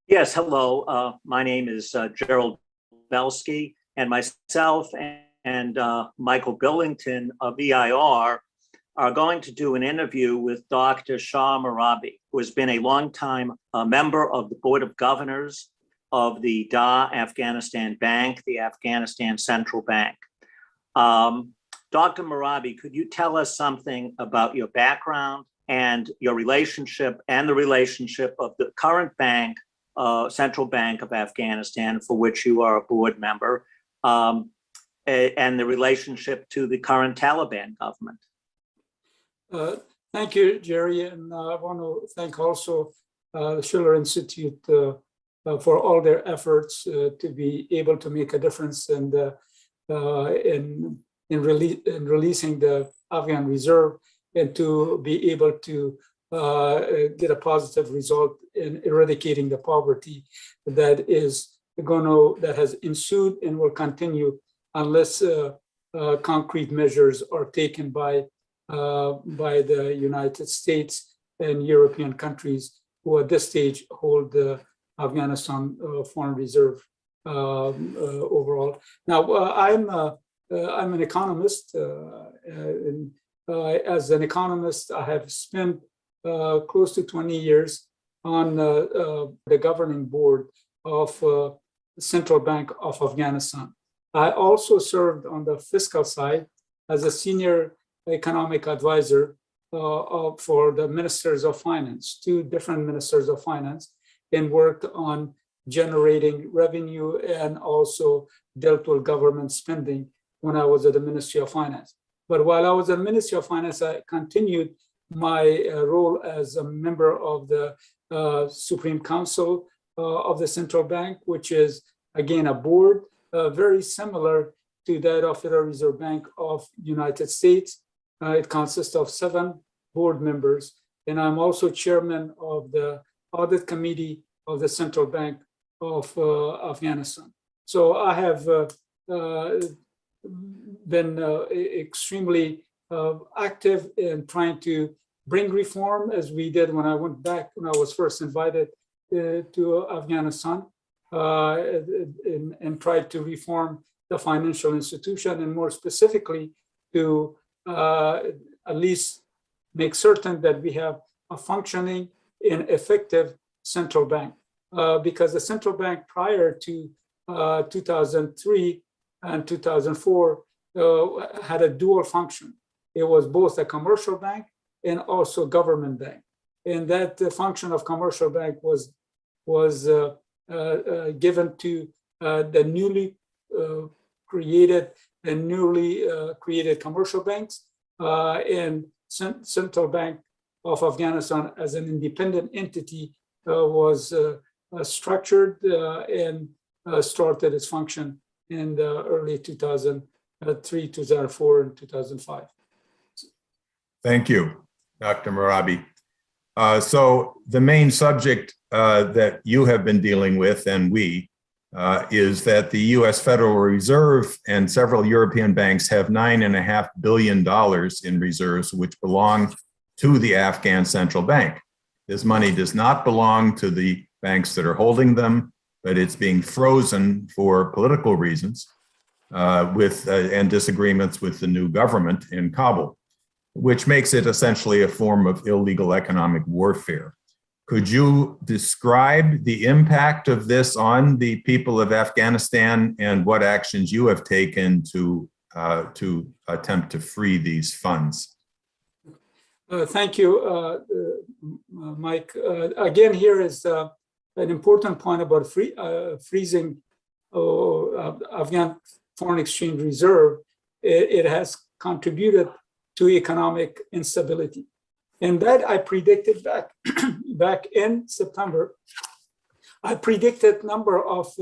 Yes, hello. My name is Gerald Belsky, and myself and Michael Billington of EIR are going to do an interview with Dr. Shah Mehrabi, who has been a longtime member of the Board of Governors of the Afghanistan Bank, the Afghanistan Central Bank. Dr. Mehrabi, could you tell us something about your background and your relationship and the relationship of the current bank, Central Bank of Afghanistan, for which you are a board member, and the relationship to the current Taliban government? Thank you, Jerry, and I want to thank also the Schiller Institute for all their efforts to be able to make a difference in releasing the Afghan reserve and to be able to get a positive result in eradicating the poverty that has ensued and will continue unless concrete measures are taken by the United States and European countries who at this stage hold the Afghanistan foreign reserve overall. Now, I'm an economist. As an economist, I have spent close to 20 years on the governing board of the Central Bank of Afghanistan. I also served on the fiscal side as a senior economic advisor for the ministers of finance, two different ministers of finance, and worked on generating revenue and also dealt with government spending when I was at the Ministry of Finance. But while I was at the Ministry of Finance, I continued my role as a member of the Supreme Council of the Central Bank, which is, again, a board very similar to that of Federal Reserve Bank of United States. It consists of 7 board members, and I'm also chairman of the Audit Committee of the Central Bank of Afghanistan. So I have been extremely active in trying to bring reform, as we did when I went back, when I was first invited to Afghanistan, and tried to reform the financial institution, and more specifically to at least make certain that we have a functioning and effective central bank. Because the central bank prior to 2003 and 2004 had a dual function. It was both a commercial bank and also government bank. And that function of commercial bank was given to the newly created commercial banks, and Central Bank of Afghanistan as an independent entity was structured and started its function in the early 2003, 2004, and 2005. Thank you, Dr. Mehrabi. So the main subject that you have been dealing with, and we, is that the U.S. Federal Reserve and several European banks have $9.5 billion in reserves, which belong to the Afghan Central Bank. This money does not belong to the banks that are holding them, but it's being frozen for political reasons and disagreements with the new government in Kabul, which makes it essentially a form of illegal economic warfare. Could you describe the impact of this on the people of Afghanistan and what actions you have taken to attempt to free these funds? Thank you, Mike. Again, here is an important point about freezing Afghan foreign exchange reserve. It has contributed to economic instability. And that I predicted back in September. I predicted a number of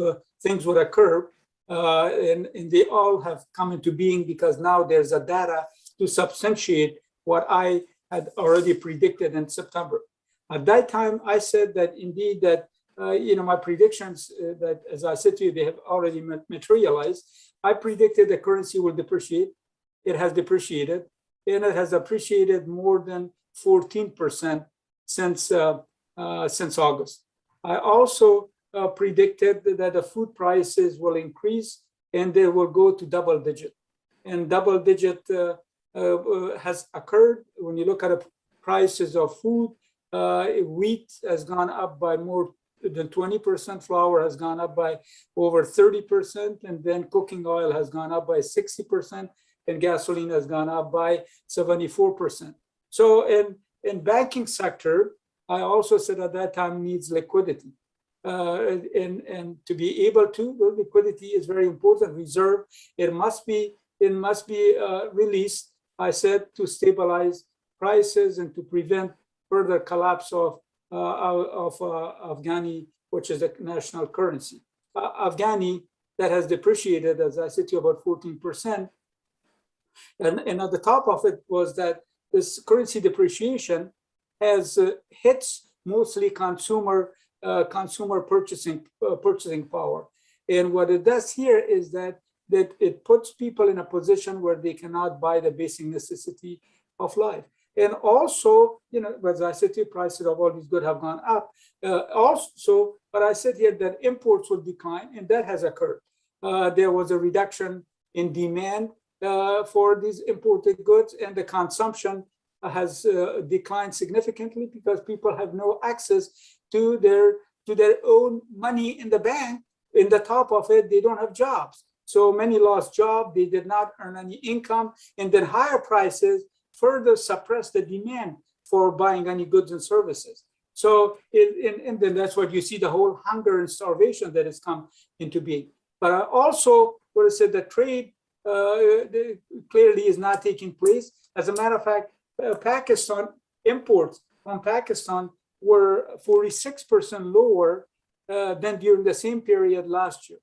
things would occur, and they all have come into being because now there's a data to substantiate what I had already predicted in September. At that time, I said that indeed that my predictions that, as I said to you, they have already materialized. I predicted the currency will depreciate. It has depreciated, and it has appreciated more than 14% since August. I also predicted that the food prices will increase and they will go to double digit. And double digit has occurred. When you look at the prices of food, wheat has gone up by more than 20%, flour has gone up by over 30%, and then cooking oil has gone up by 60%, and gasoline has gone up by 74%. So in banking sector, I also said at that time needs liquidity. And to be able to, well, liquidity is very important. Reserve, it must be released, I said, to stabilize prices and to prevent further collapse of Afghani, which is the national currency. Afghani that has depreciated, as I said to you, about 14%. And at the top of it was that this currency depreciation has hits mostly consumer purchasing power. And what it does here is that it puts people in a position where they cannot buy the basic necessity of life. And also, as I said to you, prices of all these goods have gone up. Also, but I said here that imports will decline, and that has occurred. There was a reduction in demand for these imported goods, and the consumption has declined significantly because people have no access to their own money in the bank. In the top of it, they don't have jobs. So many lost jobs, they did not earn any income, and then higher prices further suppress the demand for buying any goods and services. So, and then that's what you see, the whole hunger and starvation that has come into being. But I also would have said that trade clearly is not taking place. As a matter of fact, Pakistan imports from Pakistan were 46% lower than during the same period last year.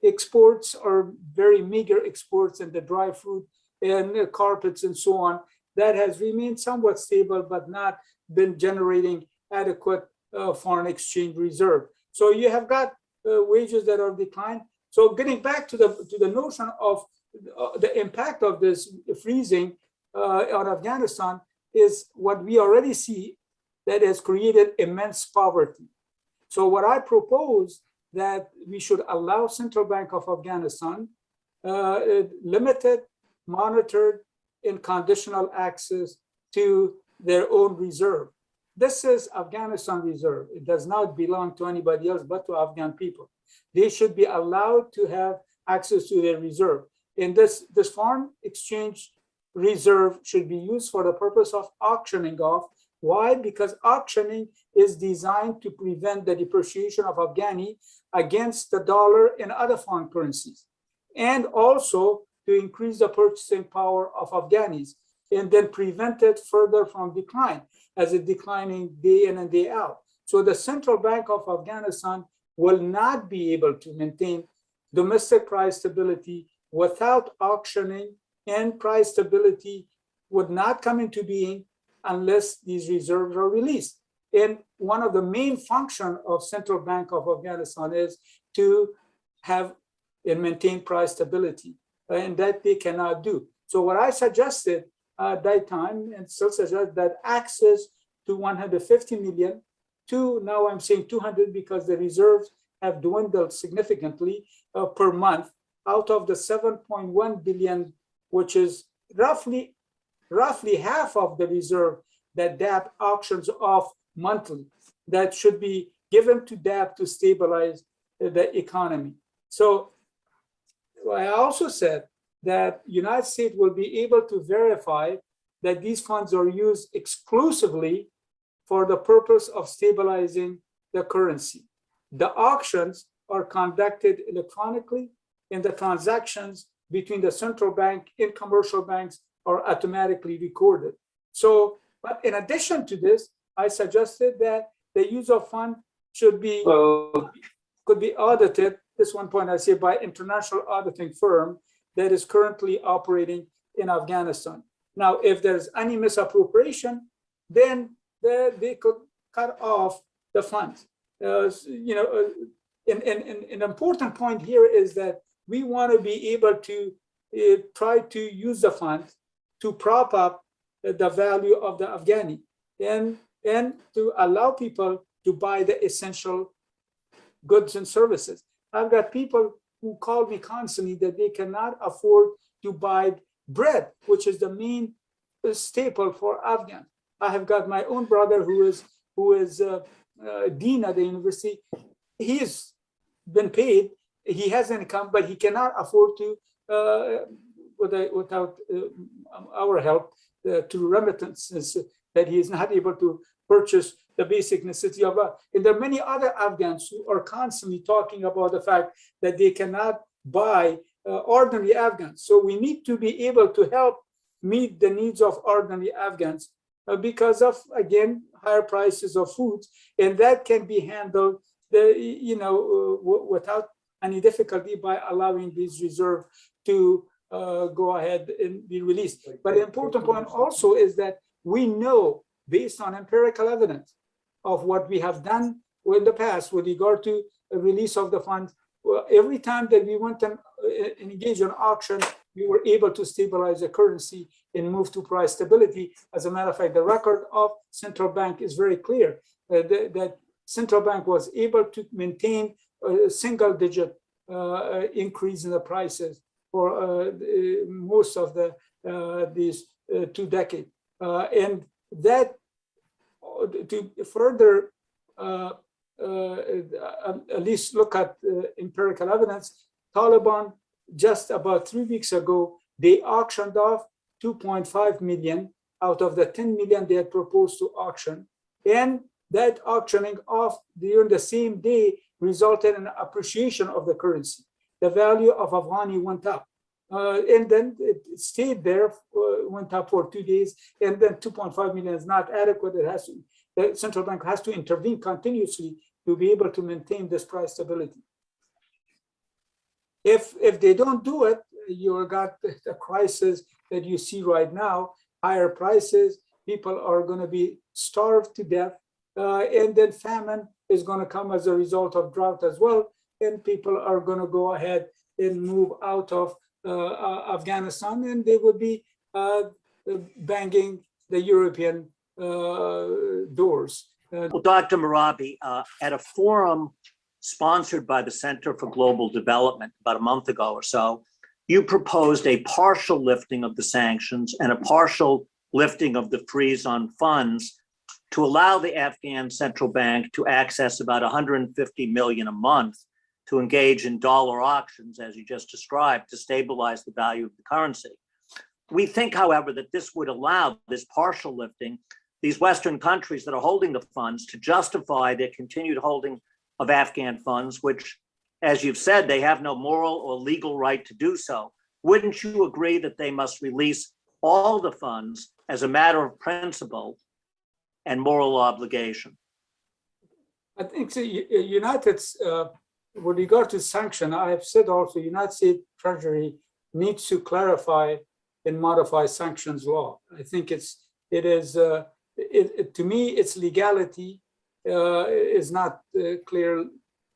Exports are very meager exports, and the dry fruit and carpets and so on, that has remained somewhat stable, but not been generating adequate foreign exchange reserve. So you have got wages that are declined. So getting back to the notion of the impact of this freezing on Afghanistan is what we already see, that has created immense poverty. So what I propose that we should allow Central Bank of Afghanistan limited, monitored, and conditional access to their own reserve. This is Afghanistan reserve. It does not belong to anybody else but to Afghan people. They should be allowed to have access to their reserve. And this foreign exchange reserve should be used for the purpose of auctioning off. Why? Because auctioning is designed to prevent the depreciation of Afghani against the dollar and other foreign currencies, and also to increase the purchasing power of Afghanis, and then prevent it further from decline, as it's declining day in and day out. So the Central Bank of Afghanistan will not be able to maintain domestic price stability without auctioning, and price stability would not come into being unless these reserves are released. And one of the main functions of Central Bank of Afghanistan is to have and maintain price stability, and that they cannot do. So what I suggested at that time, and still suggest, that access to 150 million to, now I'm saying 200 because the reserves have dwindled significantly per month, out of the 7.1 billion, which is roughly half of the reserve that DAP auctions off monthly, that should be given to DAP to stabilize the economy. So I also said that United States will be able to verify that these funds are used exclusively for the purpose of stabilizing the currency. The auctions are conducted electronically, and the transactions between the central bank and commercial banks are automatically recorded. So, but in addition to this, I suggested that the use of fund should be, could be audited, this one point I say, by international auditing firm that is currently operating in Afghanistan. Now, if there's any misappropriation, then they could cut off the funds. An important point here is that we want to be able to try to use the funds to prop up the value of the Afghani and to allow people to buy the essential goods and services. I've got people who call me constantly that they cannot afford to buy bread, which is the main staple for Afghans. I have got my own brother who is dean at the university. He's been paid. He has income, but he cannot afford to, without our help, to remittances, that he is not able to purchase the basic necessity of life. And there are many other Afghans who are constantly talking about the fact that they cannot buy ordinary Afghans. So we need to be able to help meet the needs of ordinary Afghans because of, again, higher prices of foods, and that can be handled, without any difficulty by allowing these reserves to go ahead and be released. But the important point also is that we know, based on empirical evidence of what we have done in the past with regard to the release of the funds, every time that we went and engaged in auction, we were able to stabilize the currency and move to price stability. As a matter of fact, the record of central bank is very clear that central bank was able to maintain a single-digit increase in the prices for most of these 2 decades. And that, to further at least look at empirical evidence, Taliban, just about 3 weeks ago, they auctioned off 2.5 million out of the 10 million they had proposed to auction. And that auctioning off during the same day resulted in an appreciation of the currency. The value of Afghani went up. And then it stayed there, went up for 2 days, and then 2.5 million is not adequate. The central bank has to intervene continuously to be able to maintain this price stability. If they don't do it, you got the crisis that you see right now, higher prices, people are going to be starved to death, and then famine is going to come as a result of drought as well, and people are going to go ahead and move out of Afghanistan, and they would be banging the European doors. Well, Dr. Mehrabi, at a forum sponsored by the Center for Global Development about a month ago or so, you proposed a partial lifting of the sanctions and a partial lifting of the freeze on funds to allow the Afghan central bank to access about 150 million a month to engage in dollar auctions, as you just described, to stabilize the value of the currency. We think, however, that this would allow this partial lifting these Western countries that are holding the funds to justify their continued holding of Afghan funds, which, as you've said, they have no moral or legal right to do so. Wouldn't you agree that they must release all the funds as a matter of principle and moral obligation? I think the United, with regard to sanction, I have said also, United States Treasury needs to clarify and modify sanctions law. I think to me, its legality is not clear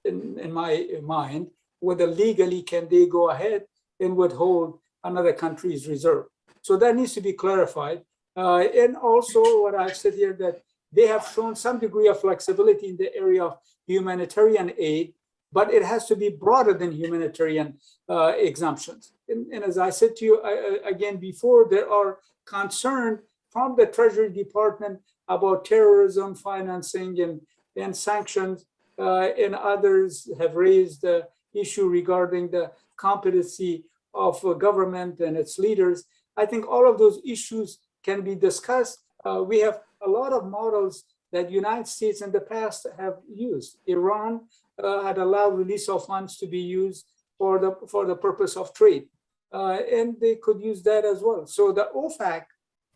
in my mind. Whether legally can they go ahead and withhold another country's reserve? So that needs to be clarified. And also what I've said here, that they have shown some degree of flexibility in the area of humanitarian aid, but it has to be broader than humanitarian exemptions. And as I said to you again before, there are concerns from the Treasury Department about terrorism financing and sanctions, and others have raised the issue regarding the competency of government and its leaders. I think all of those issues can be discussed. We have a lot of models that the United States in the past have used. Iran had allowed release of funds to be used for the purpose of trade, and they could use that as well. So the OFAC,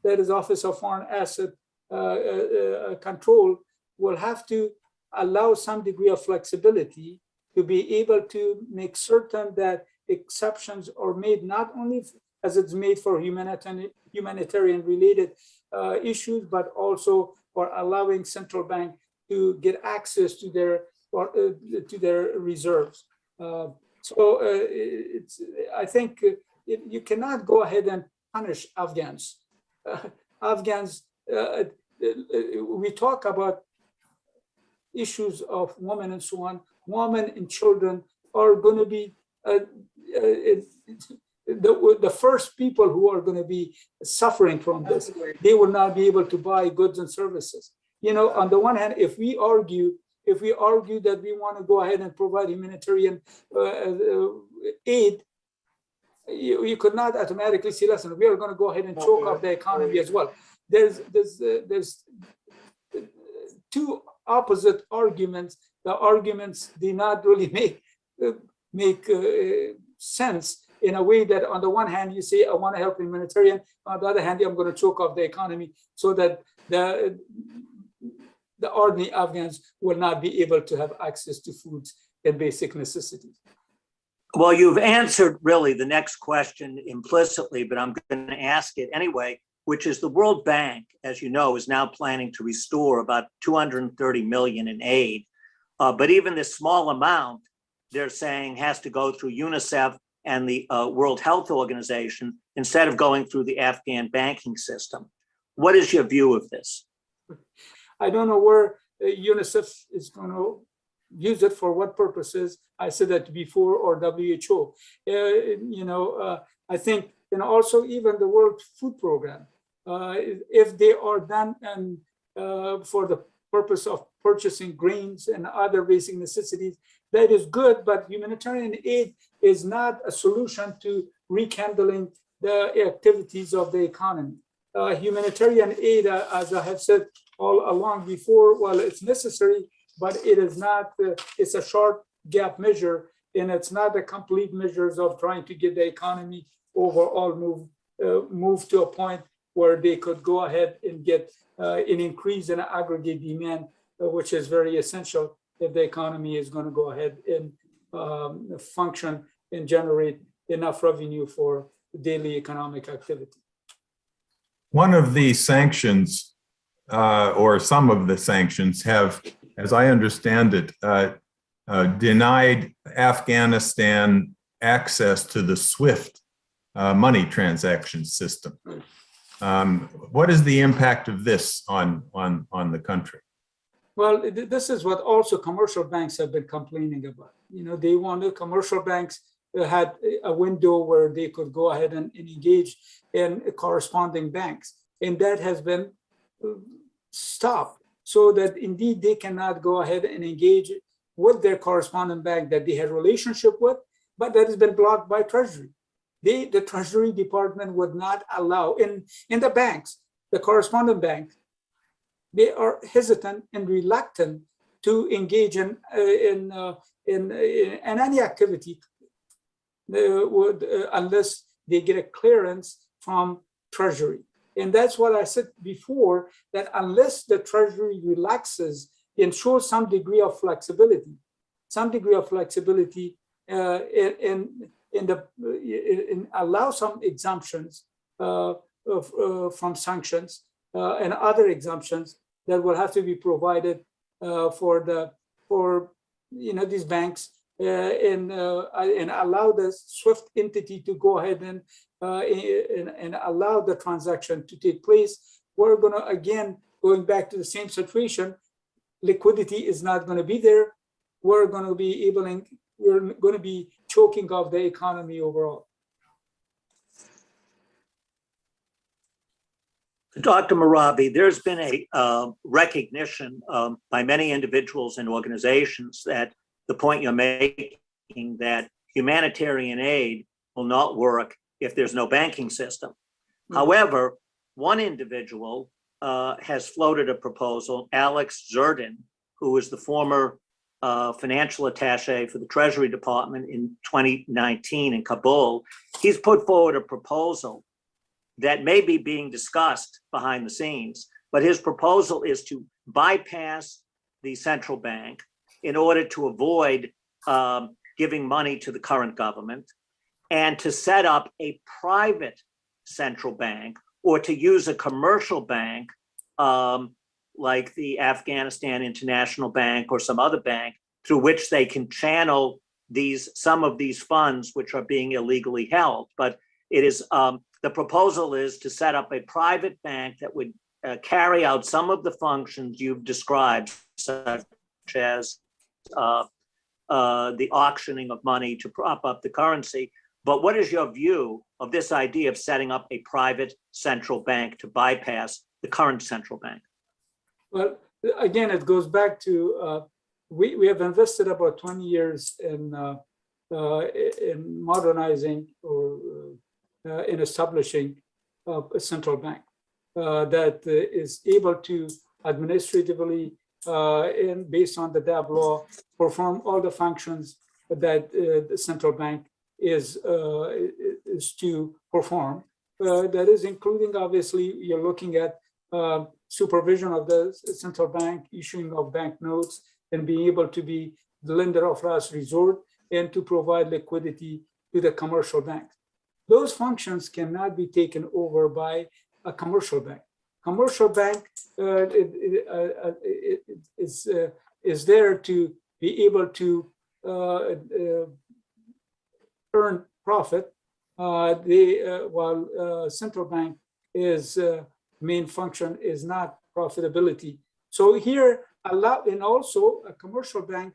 that is Office of Foreign Asset Control, will have to allow some degree of flexibility to be able to make certain that exceptions are made, not only as it's made for humanitarian related issues, but also for allowing central bank to get access to their reserves. I think you cannot go ahead and punish Afghans. We talk about issues of women and so on, women and children are going to be the first people who are going to be suffering from this. They will not be able to buy goods and services. You know, on the one hand, if we argue that we want to go ahead and provide humanitarian aid, you could not automatically say, listen, we are going to go ahead and choke up the economy as well. There's two opposite arguments. The arguments do not really make sense in a way that on the one hand, you say, I want to help humanitarian. On the other hand, I'm going to choke off the economy so that the ordinary Afghans will not be able to have access to foods and basic necessities. Well, you've answered really the next question implicitly, but I'm going to ask it anyway, which is the World Bank, as you know, is now planning to restore about 230 million in aid. But even this small amount, they're saying has to go through UNICEF and the World Health Organization instead of going through the Afghan banking system. What is your view of this? I don't know where UNICEF is going to use it for what purposes. I said that before, or WHO. I think, and also even the World Food Program, if they are done and for the purpose of purchasing grains and other basic necessities, that is good, but humanitarian aid is not a solution to rekindling the activities of the economy. Humanitarian aid, as I have said all along before, well, it's necessary, but it is not, it's a short gap measure, and it's not the complete measures of trying to get the economy overall move to a point where they could go ahead and get an increase in aggregate demand, which is very essential if the economy is going to go ahead and function and generate enough revenue for daily economic activity. One of the sanctions, or some of the sanctions, have, as I understand it, denied Afghanistan access to the SWIFT money transaction system. What is the impact of this on the country? Well, this is what also commercial banks have been complaining about. You know, they wanted commercial banks had a window where they could go ahead and engage in corresponding banks, and that has been stopped, so that indeed they cannot go ahead and engage with their correspondent bank that they had relationship with, but that has been blocked by Treasury. The Treasury Department would not allow in the banks, the correspondent banks, they are hesitant and reluctant to engage in any activity unless they get a clearance from Treasury. And that's what I said before, that unless the Treasury relaxes and shows some degree of flexibility, and allow some exemptions from sanctions and other exemptions that will have to be provided for these banks, and allow the SWIFT entity to go ahead and allow the transaction to take place. We're going to, again, going back to the same situation, liquidity is not going to be there. We're going to be choking off the economy overall. Dr. Mehrabi, there's been a recognition by many individuals and organizations that the point you're making, that humanitarian aid will not work if there's no banking system. Mm-hmm. However, one individual has floated a proposal, Alex Zerdin, who was the former financial attaché for the Treasury Department in 2019 in Kabul. He's put forward a proposal that may be being discussed behind the scenes, but his proposal is to bypass the central bank in order to avoid giving money to the current government, and to set up a private central bank, or to use a commercial bank like the Afghanistan International Bank or some other bank, through which they can channel some of these funds which are being illegally held. But it is the proposal is to set up a private bank that would carry out some of the functions you've described, such as the auctioning of money to prop up the currency. But what is your view of this idea of setting up a private central bank to bypass the current central bank? Well, again, it goes back to we have invested about 20 years in modernizing or in establishing a central bank that is able to administratively and based on the DAB law perform all the functions that the central bank is to perform. That is including, obviously, you're looking at supervision of the central bank, issuing of banknotes, and being able to be the lender of last resort and to provide liquidity to the commercial banks. Those functions cannot be taken over by a commercial bank. Commercial bank is there to be able to earn profit, while central bank is main function is not profitability. So here and also a commercial bank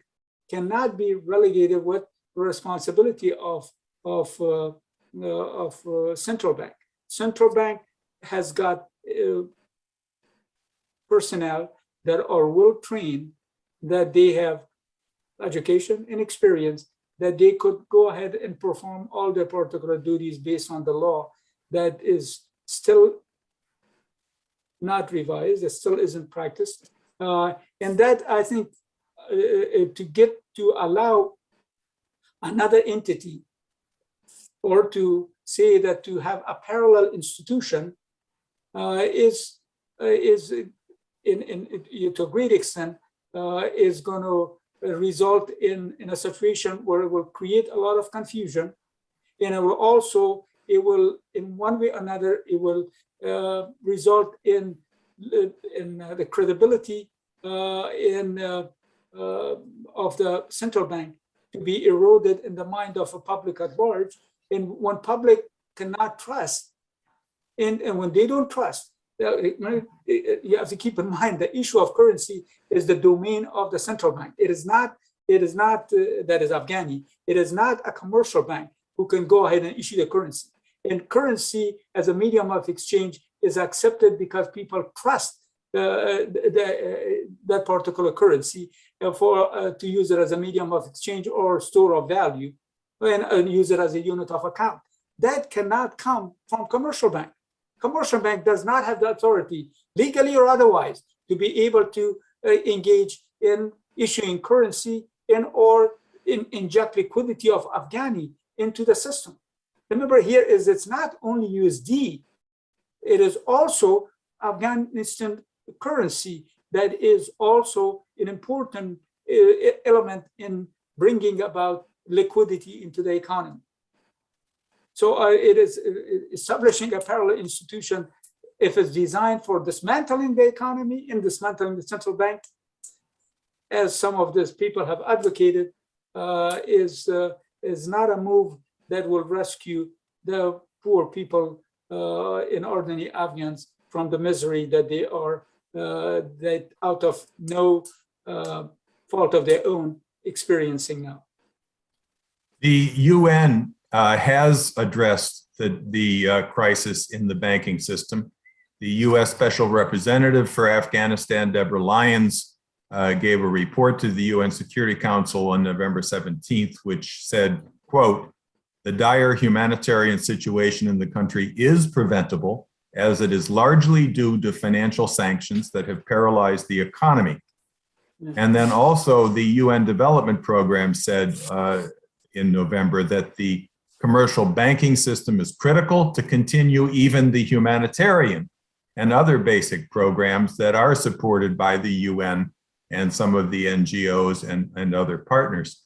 cannot be relegated with the responsibility of central bank. Central bank has got personnel that are well trained, that they have education and experience, that they could go ahead and perform all their particular duties based on the law that is still not revised, it still isn't practiced. And that, I think, to allow another entity or to say that to have a parallel institution is to a great extent is going to result in a situation where it will create a lot of confusion, and it will in one way or another it will result in the credibility of the central bank to be eroded in the mind of a public at large. And when public cannot trust, and when they don't trust, you have to keep in mind the issue of currency is the domain of the central bank. It is not that is Afghani. It is not a commercial bank who can go ahead and issue the currency. And currency as a medium of exchange is accepted because people trust that particular currency to use it as a medium of exchange or store of value and use it as a unit of account. That cannot come from commercial bank. Commercial bank does not have the authority, legally or otherwise, to be able to engage in issuing currency or inject liquidity of Afghani into the system. Remember, here it's not only USD, it is also Afghanistan currency that is also an important element in bringing about liquidity into the economy. So it is establishing a parallel institution, if it's designed for dismantling the economy and dismantling the central bank, as some of these people have advocated, is not a move that will rescue the poor people in ordinary Afghans from the misery that they are, that out of no fault of their own experiencing now. The UN has addressed the crisis in the banking system. The U.S. Special Representative for Afghanistan, Deborah Lyons, gave a report to the UN Security Council on November 17th, which said, quote, "The dire humanitarian situation in the country is preventable, as it is largely due to financial sanctions that have paralyzed the economy." And then also the UN Development Program said in November that the commercial banking system is critical to continue even the humanitarian and other basic programs that are supported by the UN and some of the NGOs and other partners.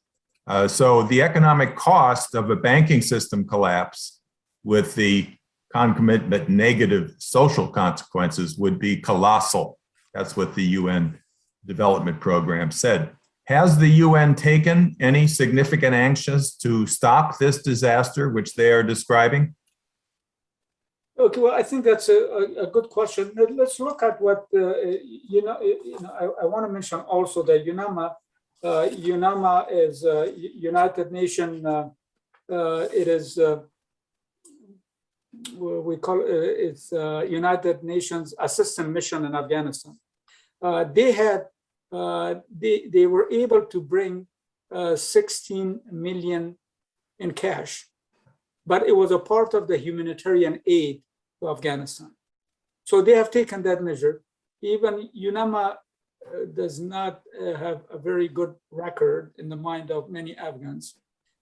So the economic cost of a banking system collapse with the concomitant negative social consequences would be colossal. That's what the UN Development Program said. Has the UN taken any significant actions to stop this disaster which they are describing? Okay, well, I think that's a good question. Let's look at what I want to mention also that UNAMA is United Nation. It is we call it's United Nations Assistance Mission in Afghanistan. They were able to bring 16 million in cash, but it was a part of the humanitarian aid to Afghanistan. So they have taken that measure. Even UNAMA does not have a very good record in the mind of many Afghans.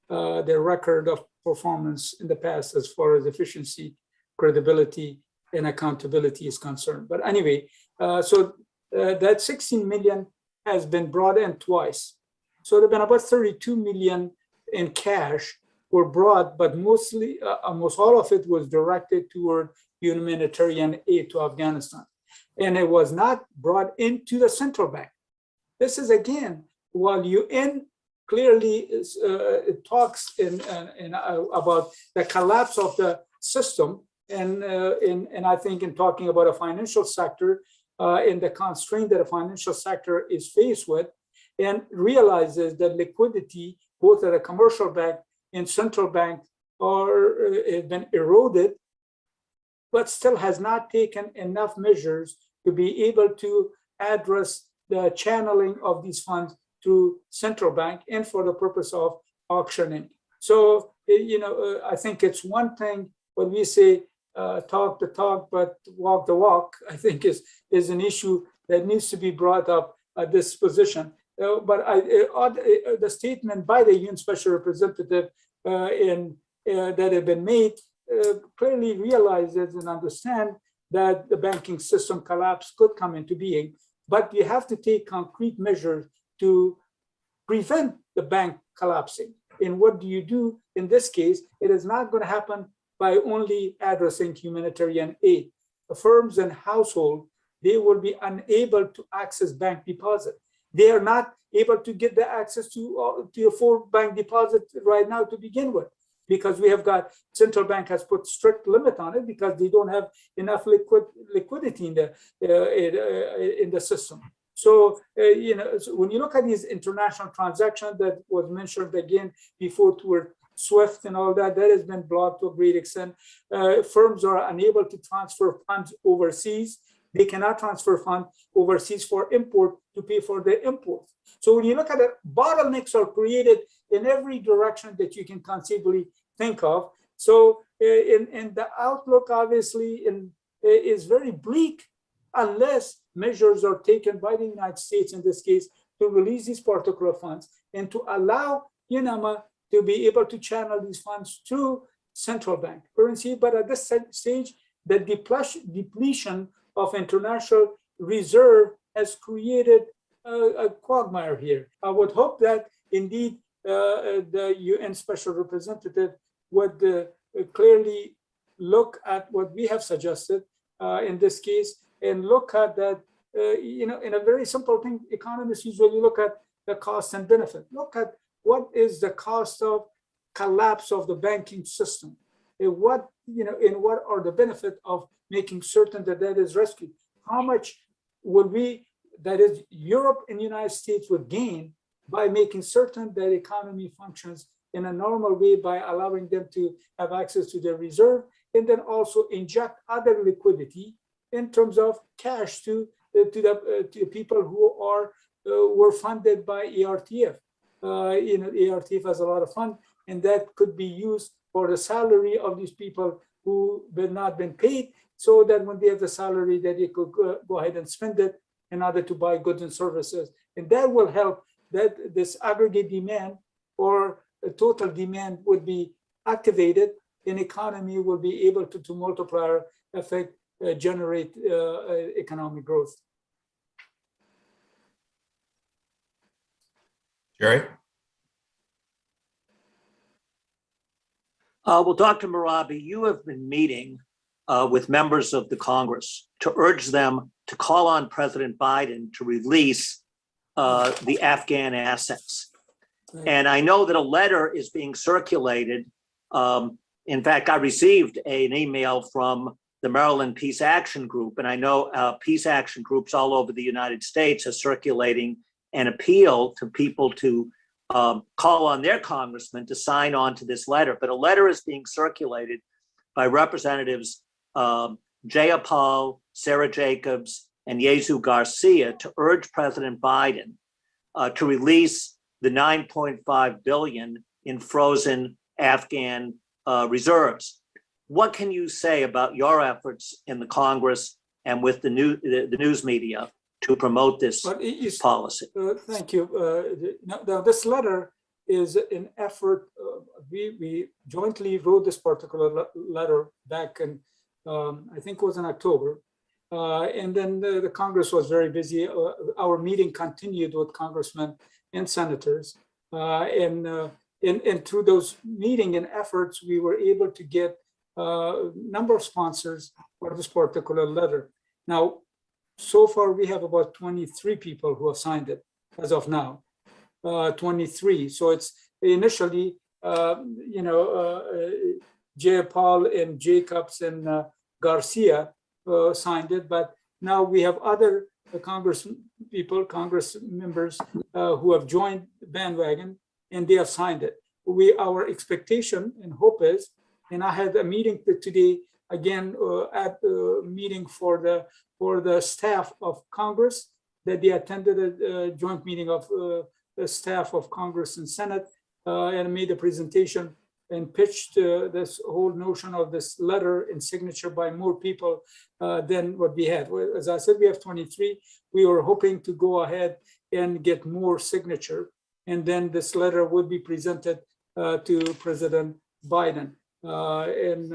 Their record of performance in the past as far as efficiency, credibility, and accountability is concerned. But anyway, that 16 million has been brought in twice. So there have been about 32 million in cash were brought, but mostly, almost all of it was directed toward humanitarian aid to Afghanistan. And it was not brought into the central bank. This is again, while UN clearly it talks about the collapse of the system, and I think in talking about a financial sector, in the constraint that a financial sector is faced with, and realizes that liquidity, both at a commercial bank and central bank, have been eroded, but still has not taken enough measures to be able to address the channeling of these funds to central bank and for the purpose of auctioning. So, I think it's one thing when we say talk the talk, but walk the walk, I think is an issue that needs to be brought up at this position. But the statement by the UN Special Representative that have been made clearly realizes and understand that the banking system collapse could come into being, but you have to take concrete measures to prevent the bank collapsing. And what do you do in this case? It is not going to happen by only addressing humanitarian aid. The firms and households, they will be unable to access bank deposit. They are not able to get the access to afford bank deposit right now to begin with, because we have got, central bank has put strict limit on it because they don't have enough liquidity in the system. So, so when you look at these international transactions that was mentioned again before toward SWIFT and all that, that has been blocked to a great extent. Firms are unable to transfer funds overseas. They cannot transfer funds overseas for import to pay for their imports. So when you look at it, bottlenecks are created in every direction that you can conceivably think of. So and the outlook obviously is very bleak unless measures are taken by the United States in this case to release these particular funds and to allow UNAMA to be able to channel these funds to central bank currency. But at this stage, the depletion of international reserve has created a quagmire here. I would hope that indeed the UN Special Representative would clearly look at what we have suggested in this case and look at that, in a very simple thing, economists usually look at the cost and benefit. Look at what is the cost of collapse of the banking system, and what are the benefits of making certain that that is rescued. How much would that is Europe and the United States would gain by making certain that economy functions in a normal way by allowing them to have access to their reserve, and then also inject other liquidity in terms of cash to people who were funded by ERTF. ERTF has a lot of fund, and that could be used for the salary of these people who have not been paid, so that when they have the salary, that they could go ahead and spend it in order to buy goods and services. And that will help that this aggregate demand or total demand would be activated, and economy will be able to multiplier effect, generate economic growth. Jerry? Well, Dr. Mehrabi, you have been meeting with members of the Congress to urge them to call on President Biden to release the Afghan assets. And I know that a letter is being circulated. In fact, I received an email from the Maryland Peace Action Group, and I know peace action groups all over the United States are circulating an appeal to people to call on their congressman to sign on to this letter. But a letter is being circulated by Representatives Jayapal, Sarah Jacobs, and Jesus Garcia to urge President Biden to release the $9.5 billion in frozen Afghan reserves. What can you say about your efforts in the Congress and with the news media to promote this policy? Thank you. Now, this letter is an effort. We jointly wrote this particular letter back in, I think it was in October. And then the Congress was very busy. Our meeting continued with congressmen and senators. And through those meeting and efforts, we were able to get a number of sponsors for this particular letter. Now, so far, we have about 23 people who have signed it as of now, 23. So it's initially, Jayapal and Jacobs and Garcia signed it, but now we have other Congress members who have joined the bandwagon, and they have signed it. Our expectation and hope is, and I had a meeting today again at the meeting for the staff of Congress, that they attended a joint meeting of the staff of Congress and Senate, and made a presentation and pitched this whole notion of this letter and signature by more people than what we had. As I said, we have 23. We were hoping to go ahead and get more signature, and then this letter would be presented to President Biden. And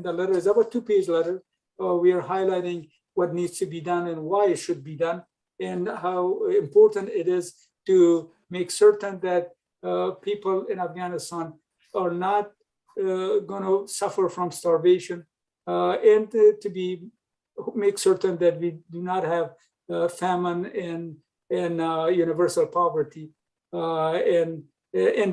the letter is about a 2-page letter. We are highlighting what needs to be done and why it should be done, and how important it is to make certain that people in Afghanistan are not going to suffer from starvation, and to make certain that we do not have famine and universal poverty, and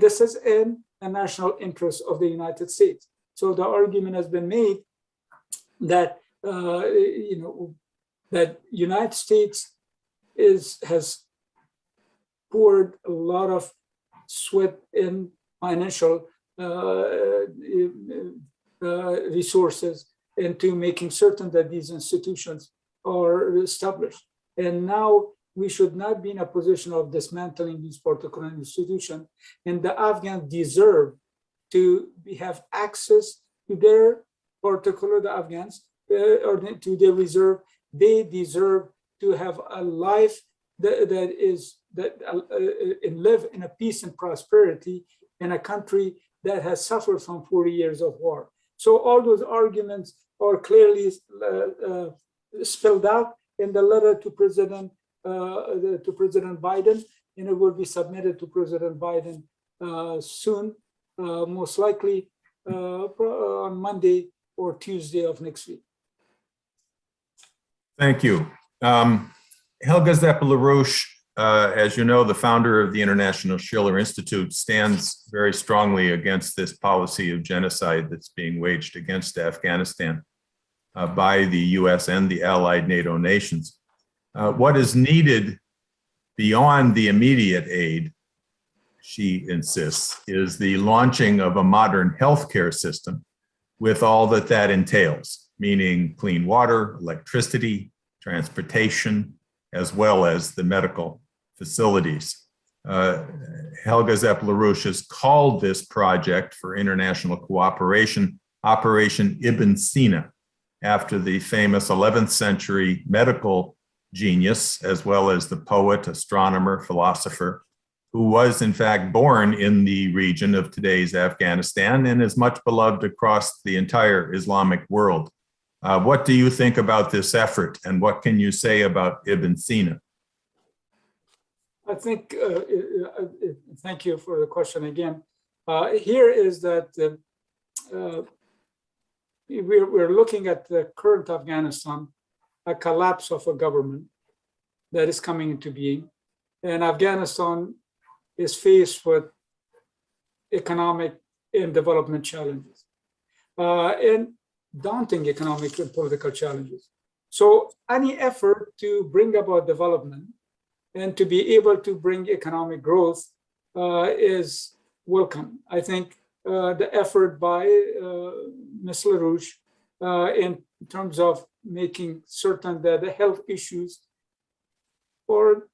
this is in the national interest of the United States. So the argument has been made that that United States has poured a lot of sweat and financial resources into making certain that these institutions are established. And now we should not be in a position of dismantling these particular institutions. And the Afghans deserve to have access to their particular, the Afghans, or to their reserve. They deserve to have a life and live in a peace and prosperity in a country that has suffered from 40 years of war. So all those arguments are clearly spelled out in the letter to President Biden, and it will be submitted to President Biden soon, most likely on Monday or Tuesday of next week. Thank you. Helga Zepp-LaRouche, as you know, the founder of the International Schiller Institute, stands very strongly against this policy of genocide that's being waged against Afghanistan by the US and the allied NATO nations. What is needed beyond the immediate aid, she insists, is the launching of a modern healthcare system with all that that entails, meaning clean water, electricity, transportation, as well as the medical facilities. Helga Zepp-LaRouche has called this project for international cooperation Operation Ibn Sina, after the famous 11th century medical genius, as well as the poet, astronomer, philosopher, who was in fact born in the region of today's Afghanistan and is much beloved across the entire Islamic world. What do you think about this effort, and what can you say about Ibn Sina? I think, thank you for the question again. Here is that we're looking at the current Afghanistan, a collapse of a government that is coming into being. And Afghanistan is faced with economic and development challenges. And daunting economic and political challenges. So any effort to bring about development and to be able to bring economic growth is welcome. I think the effort by Ms. LaRouche in terms of making certain that the health issues for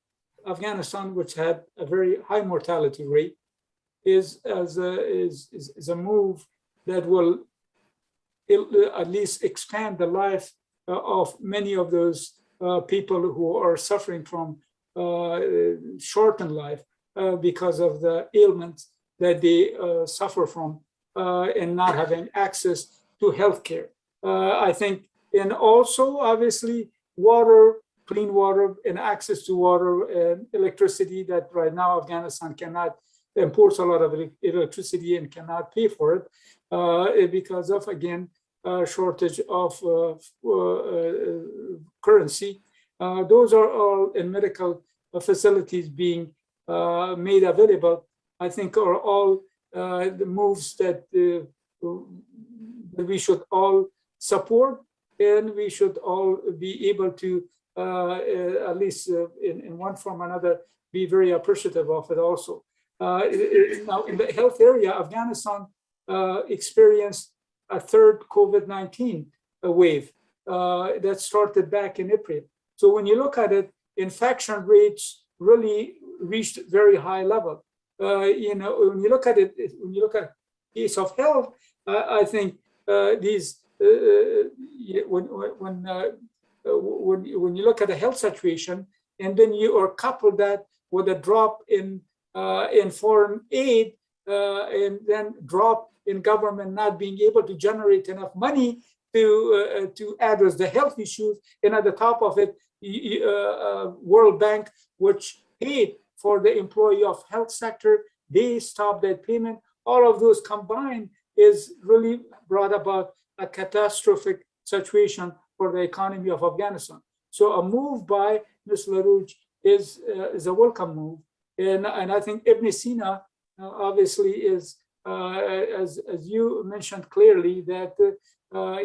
Afghanistan, which had a very high mortality rate, is a move that will at least expand the life of many of those people who are suffering from shortened life because of the ailments that they suffer from and not having access to healthcare. I think, and also obviously water, clean water, and access to water and electricity that right now Afghanistan cannot imports a lot of electricity and cannot pay for it because of, again, shortage of currency. Those are all in medical facilities being made available, I think are all the moves that we should all support, and we should all be able to, at least in one form or another, be very appreciative of it also. Now, in the health area, Afghanistan experienced a third COVID-19 wave that started back in April. So when you look at it, infection rates really reached very high level. When you look at it, when you look at case of health, I think these when you look at the health situation, and then you are couple that with a drop in foreign aid, and then drop in government not being able to generate enough money to address the health issues, and at the top of it, World Bank, which paid for the employee of health sector, they stopped that payment. All of those combined is really brought about a catastrophic situation for the economy of Afghanistan. So a move by Ms. LaRouche is a welcome move. And I think Ibn Sina obviously is, as you mentioned clearly, that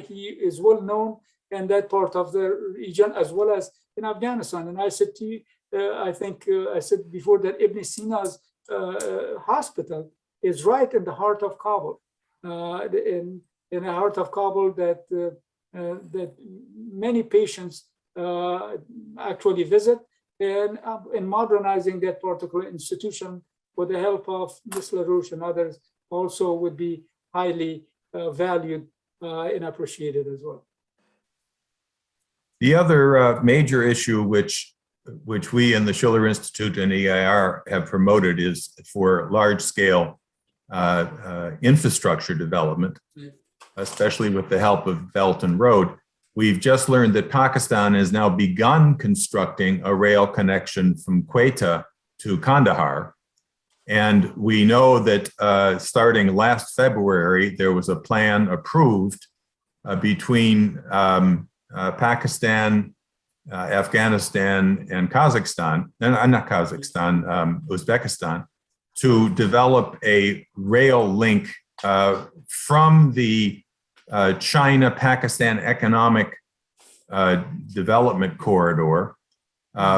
he is well known in that part of the region as well as in Afghanistan. And I said to you, I think I said before that Ibn Sina's hospital is right in the heart of Kabul, in the heart of Kabul that many patients actually visit. And in modernizing that particular institution with the help of Ms. LaRouche and others also would be highly valued and appreciated as well. The other major issue which we in the Schiller Institute and EIR have promoted is for large-scale infrastructure development, especially with the help of Belt and Road. We've just learned that Pakistan has now begun constructing a rail connection from Quetta to Kandahar. And we know that starting last February, there was a plan approved between Pakistan, Afghanistan, and Kazakhstan, and not Kazakhstan, Uzbekistan, to develop a rail link from the China-Pakistan economic development corridor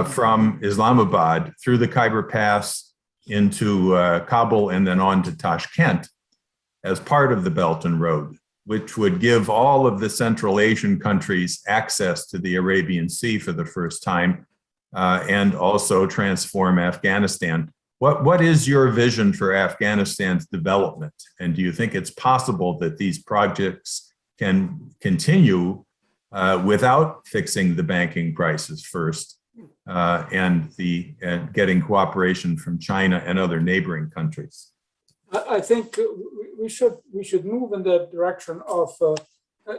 from Islamabad through the Khyber Pass into Kabul and then on to Tashkent as part of the Belt and Road, which would give all of the Central Asian countries access to the Arabian Sea for the first time and also transform Afghanistan. What is your vision for Afghanistan's development? And do you think it's possible that these projects can continue without fixing the banking crisis first and getting cooperation from China and other neighboring countries? I think we should move in the direction of,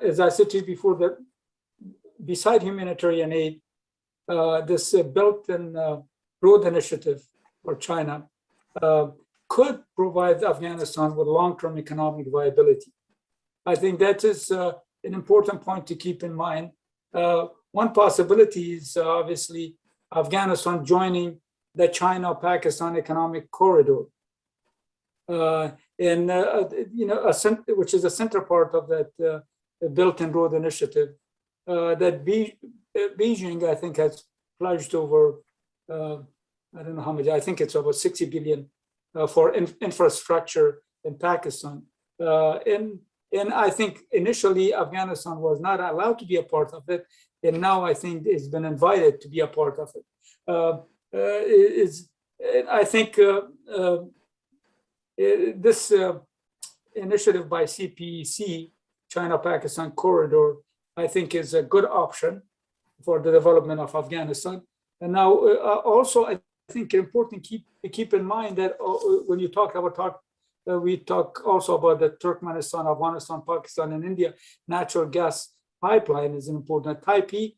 as I said to you before, that beside humanitarian aid, this Belt and Road Initiative for China could provide Afghanistan with long-term economic viability. I think that is an important point to keep in mind. One possibility is obviously Afghanistan joining the China-Pakistan economic corridor. Which is a center part of that Belt and Road Initiative that Beijing, I think, has pledged over, I don't know how much, I think it's over 60 billion for infrastructure in Pakistan. And I think initially Afghanistan was not allowed to be a part of it, and now I think it's been invited to be a part of it. I think this initiative by CPEC, China-Pakistan Corridor, I think is a good option for the development of Afghanistan. And now also, I think it's important to keep in mind that when you talk about we talk also about the Turkmenistan, Afghanistan, Pakistan, and India natural gas pipeline is important. Taipei,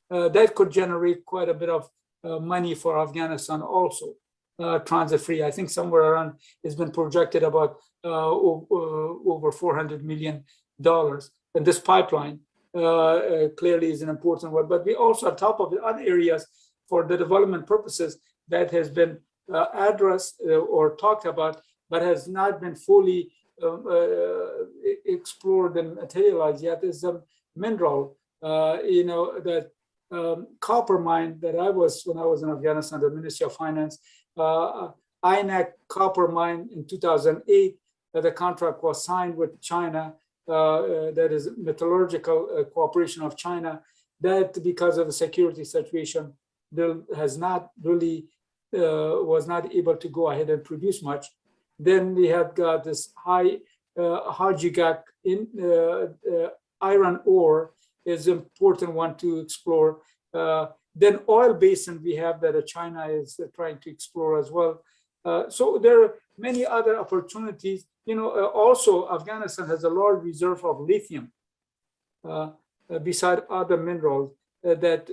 that could generate quite a bit of money for Afghanistan also, transit free. I think somewhere around, it's been projected about over $400 million. And this pipeline clearly is an important one. But we also, on top of the other areas for the development purposes that has been addressed or talked about, but has not been fully explored and materialized yet, is the mineral. That copper mine that when I was in Afghanistan, the Ministry of Finance, INAC copper mine in 2008, the contract was signed with China, that is metallurgical cooperation of China, that because of the security situation, has not really, was not able to go ahead and produce much. Then we have got this high Hajigak in iron ore is important one to explore. Then oil basin we have that China is trying to explore as well. So there are many other opportunities. Also Afghanistan has a large reserve of lithium beside other minerals that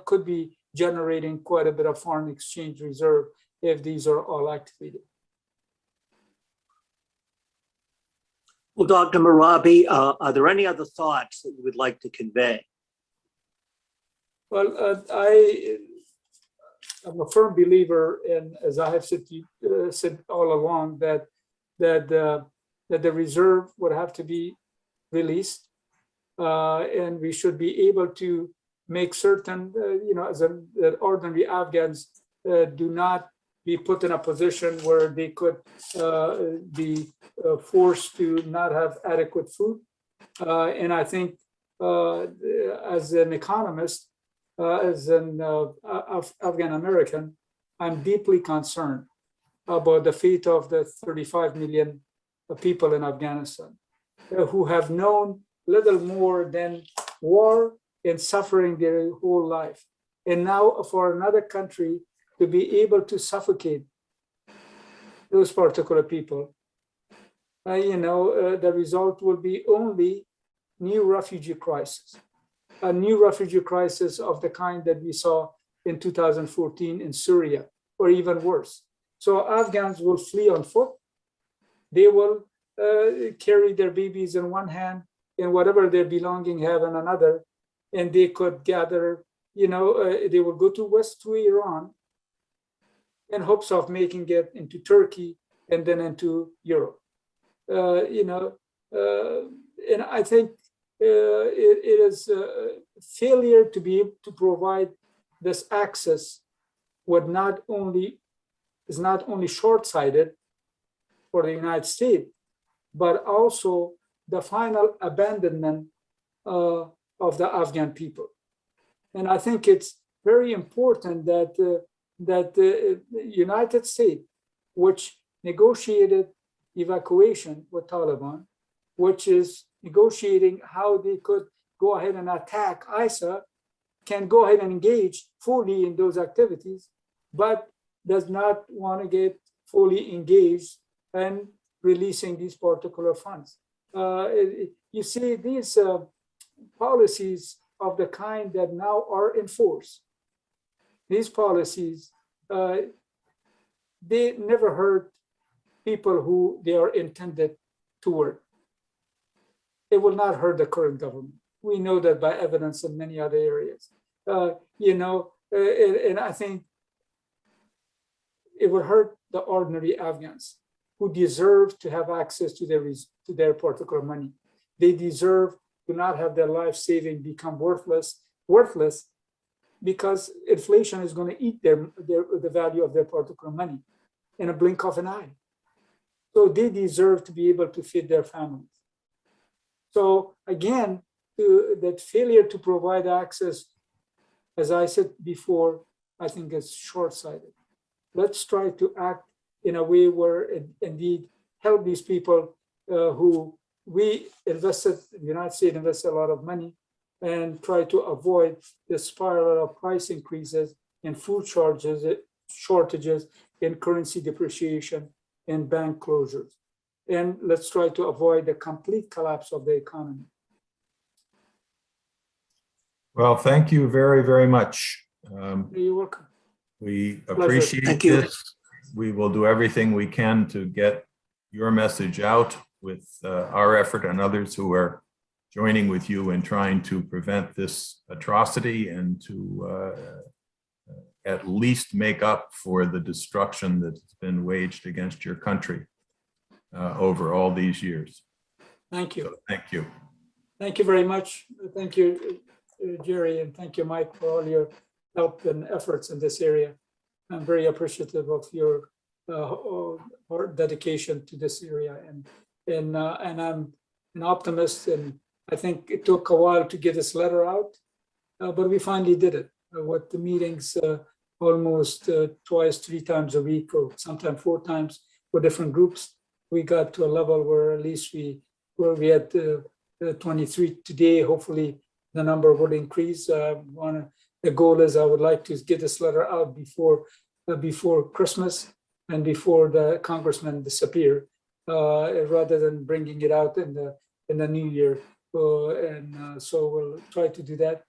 could be generating quite a bit of foreign exchange reserve if these are all activated. Well, Dr. Mehrabi, are there any other thoughts that you would like to convey? Well, I'm a firm believer in, as I have said all along, that the reserve would have to be released, and we should be able to make certain, that ordinary Afghans do not be put in a position where they could be forced to not have adequate food. And I think as an economist, as an Afghan American, I'm deeply concerned about the fate of the 35 million people in Afghanistan who have known little more than war and suffering their whole life. And now for another country to be able to suffocate those particular people, the result will be only new refugee crisis, a new refugee crisis of the kind that we saw in 2014 in Syria, or even worse. So Afghans will flee on foot. They will carry their babies in one hand and whatever their belonging have in another, and they could gather, they will go to Iran in hopes of making it into Turkey and then into Europe. And I think it is a failure to be able to provide this access is not only short-sighted for the United States, but also the final abandonment of the Afghan people. And I think it's very important that the United States, which negotiated evacuation with Taliban, which is negotiating how they could go ahead and attack ISA, can go ahead and engage fully in those activities, but does not want to get fully engaged in releasing these particular funds. You see, these policies of the kind that now are in force, these policies, they never hurt people who they are intended to work. It will not hurt the current government. We know that by evidence in many other areas. And I think it will hurt the ordinary Afghans who deserve to have access to their particular money. they deserve to not have their life saving become worthless because inflation is going to eat the value of their particular money in a blink of an eye. So they deserve to be able to feed their families. So again, that failure to provide access, as I said before, I think is short-sighted. Let's try to act in a way where it indeed help these people who we invested, the United States invested a lot of money, and try to avoid the spiral of price increases in food charges, shortages, in currency depreciation, and bank closures. And let's try to avoid the complete collapse of the economy. Well, thank you very, very much. You're welcome. We appreciate Thank you. this. We will do everything we can to get your message out with our effort and others who are joining with you in trying to prevent this atrocity and to at least make up for the destruction that's been waged against your country over all these years. Thank you. So, thank you. Thank you very much. Thank you, Jerry, and thank you, Mike, for all your help and efforts in this area. I'm very appreciative of your dedication to this area, and I'm an optimist. And I think it took a while to get this letter out, but we finally did it. What the meetings almost twice, 3 times a week, or sometimes 4 times for different groups, we got to a level where at least we had 23 today. Hopefully, the number would increase. The goal is I would like to get this letter out before Christmas and before the congressmen disappear, rather than bringing it out in the new year. So we'll try to do that,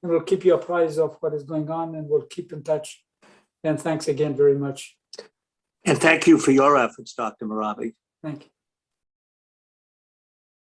and we'll keep you apprised of what is going on, and we'll keep in touch. And thanks again very much. And thank you for your efforts, Dr. Mehrabi. Thank you.